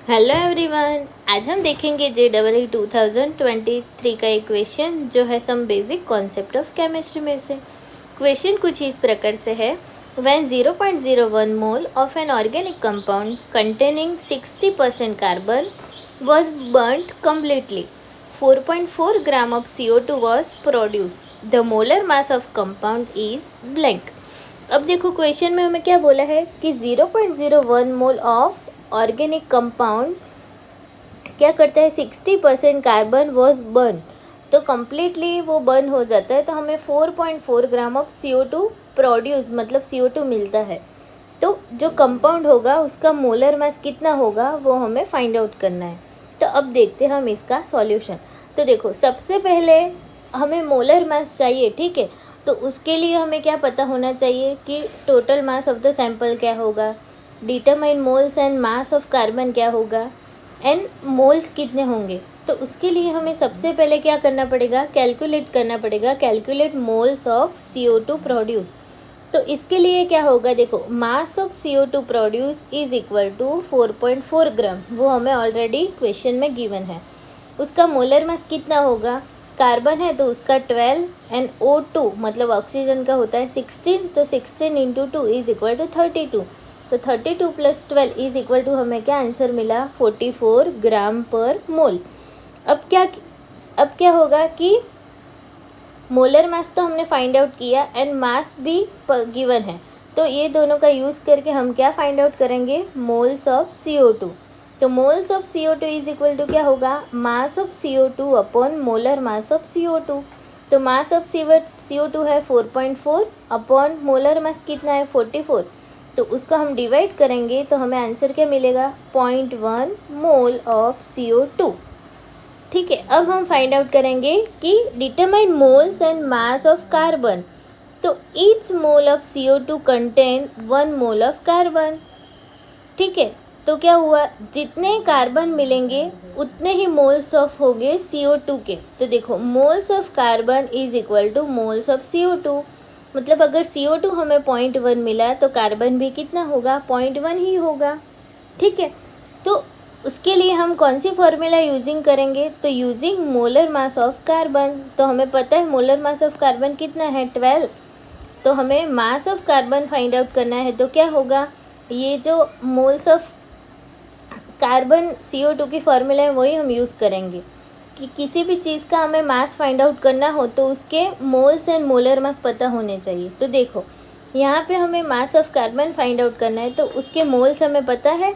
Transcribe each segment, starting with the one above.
Hello everyone, आज हम देखेंगे JEE 2023 का इक्वेशन जो है some basic concept of chemistry में से। क्वेश्चन कुछ इस प्रकार से है, when 0.01 mole of an organic compound containing 60% carbon was burnt completely, 4.4 gram of CO2 was produced, the molar mass of compound is blank। अब देखो क्वेश्चन में हमें क्या बोला है कि 0.01 मोल ऑफ ऑर्गेनिक कंपाउंड क्या करता है, 60% कार्बन वॉज बर्न, तो कम्प्लीटली वो बर्न हो जाता है, तो हमें 4.4 ग्राम ऑफ CO2 प्रोड्यूस मतलब CO2 मिलता है। तो जो कंपाउंड होगा उसका मोलर मास कितना होगा वो हमें फाइंड आउट करना है। तो अब देखते हैं हम इसका सॉल्यूशन। तो देखो सबसे पहले हमें मोलर मास चाहिए, ठीक है। तो उसके लिए हमें क्या पता होना चाहिए कि total mass of the sample क्या होगा, determine moles and mass of carbon क्या होगा, एंड मोल्स कितने होंगे। तो उसके लिए हमें सबसे पहले क्या करना पड़ेगा, कैलकुलेट करना पड़ेगा, calculate moles of CO2 produce. तो इसके लिए क्या होगा, देखो mass of CO2 produce is equal to 4.4 gram, वो हमें ऑलरेडी क्वेश्चन में गिवन है। उसका मोलर मास कितना होगा, कार्बन है तो उसका 12 एंड O2 मतलब ऑक्सीजन का होता है 16, तो 16 इंटू 2 इज इक्वल टू 32, तो 32 प्लस 12 इज इक्वल टू हमें क्या आंसर मिला, 44 ग्राम पर मोल। अब क्या होगा कि मोलर मास तो हमने फाइंड आउट किया एंड मास भी गिवन है, तो ये दोनों का यूज़ करके हम क्या फाइंड आउट करेंगे, मोल्स ऑफ CO2। तो moles of CO2 is equal to क्या होगा, mass of CO2 upon molar mass of CO2। तो मास ऑफ CO2 है 4.4 अपॉन मोलर मास कितना है 44, तो उसको हम डिवाइड करेंगे तो हमें आंसर क्या मिलेगा, 0.1 मोल ऑफ CO2। ठीक है, अब हम फाइंड आउट करेंगे कि determine moles and mass of carbon. तो each mole of CO2 contain 1 mole of carbon. ठीक है, तो क्या हुआ, जितने कार्बन मिलेंगे उतने ही मोल्स ऑफ होंगे CO2 के। तो देखो moles of carbon is equal two moles of CO2, मतलब अगर CO2 हमें 0.1 मिला तो कार्बन भी कितना होगा, 0.1 ही होगा। ठीक है, तो उसके लिए हम कौन सी फॉर्मूला यूजिंग करेंगे, तो using molar mass of carbon. तो हमें पता है मोलर मास ऑफ कार्बन कितना है 12, तो हमें मास ऑफ कार्बन फाइंड आउट करना है। तो क्या होगा, ये जो मोल्स ऑफ कार्बन CO2 की फॉर्मूला है वही हम यूज़ करेंगे कि किसी भी चीज़ का हमें मास फाइंड आउट करना हो तो उसके मोल्स एंड मोलर मास पता होने चाहिए। तो देखो यहाँ पे हमें मास ऑफ कार्बन फाइंड आउट करना है, तो उसके मोल्स हमें पता है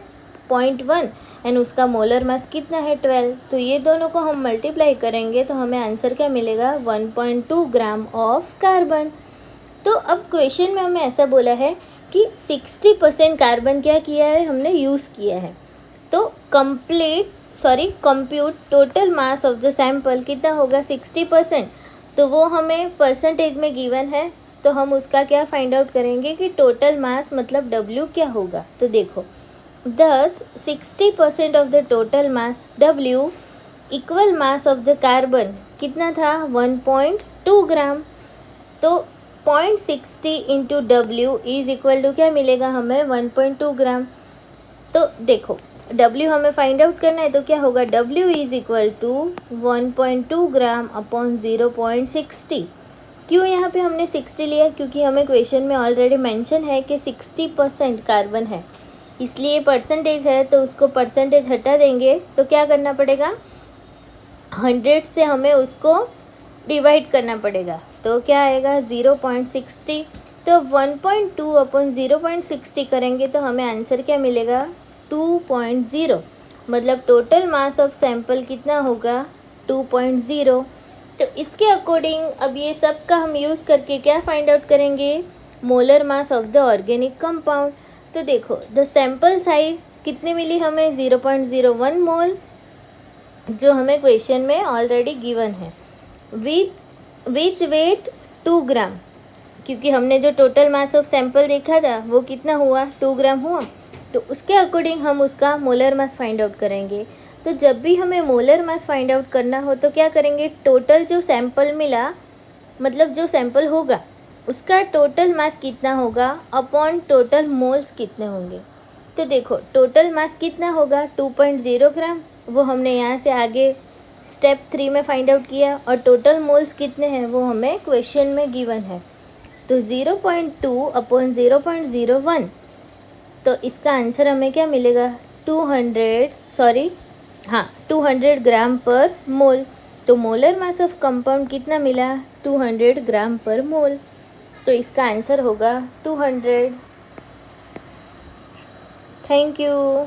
0.1 एंड उसका मोलर मास कितना है 12, तो ये दोनों को हम मल्टीप्लाई करेंगे तो हमें आंसर क्या मिलेगा, 1.2 ग्राम ऑफ कार्बन। तो अब क्वेश्चन में हमें ऐसा बोला है कि 60% कार्बन क्या किया है, हमने यूज़ किया है। तो compute total mass of the sample कितना होगा 60%, तो वो हमें परसेंटेज में गिवन है, तो हम उसका क्या फाइंड आउट करेंगे कि टोटल मास मतलब W क्या होगा। तो देखो thus 60% of the total mass W equal mass of the carbon कितना था 1.2 ग्राम, तो 0.60 into W is equal to क्या मिलेगा हमें 1.2 ग्राम। तो देखो W हमें फाइंड आउट करना है, तो क्या होगा, W is equal to 1.2 gram upon 0.60। क्यों यहाँ पे हमने 60 लिया, क्योंकि हमें क्वेश्चन में ऑलरेडी मेंशन है कि 60% कार्बन है, इसलिए परसेंटेज है तो उसको परसेंटेज हटा देंगे, तो क्या करना पड़ेगा, 100 से हमें उसको डिवाइड करना पड़ेगा, तो क्या आएगा 0.60। तो 1.2 अपॉन 0.60 करेंगे तो हमें आंसर क्या मिलेगा 2.0, मतलब टोटल मास ऑफ सैंपल कितना होगा 2.0। तो इसके अकॉर्डिंग अब ये सब का हम यूज़ करके क्या फाइंड आउट करेंगे, molar mass of the organic compound. तो देखो द सैंपल साइज कितने मिली हमें 0.01 मोल, जो हमें क्वेश्चन में ऑलरेडी गिवन है। विच वेट 2 ग्राम, क्योंकि हमने जो टोटल मास ऑफ सैंपल देखा था वो कितना हुआ 2 ग्राम हुआ, तो उसके अकॉर्डिंग हम उसका मोलर मास फाइंड आउट करेंगे। तो जब भी हमें मोलर मास फाइंड आउट करना हो तो क्या करेंगे, टोटल जो सैंपल मिला मतलब जो सैंपल होगा उसका टोटल मास कितना होगा अपॉन टोटल मोल्स कितने होंगे। तो देखो टोटल मास कितना होगा 2.0 ग्राम, वो हमने यहाँ से आगे स्टेप 3 में फाइंड आउट किया, और टोटल मोल्स कितने हैं वो हमें क्वेश्चन में गिवन है। तो 0.2 अपॉन 0.01, तो इसका आंसर हमें क्या मिलेगा 200 ग्राम पर मोल। तो मोलर मास ऑफ कंपाउंड कितना मिला 200 ग्राम पर मोल, तो इसका आंसर होगा 200। Thank you.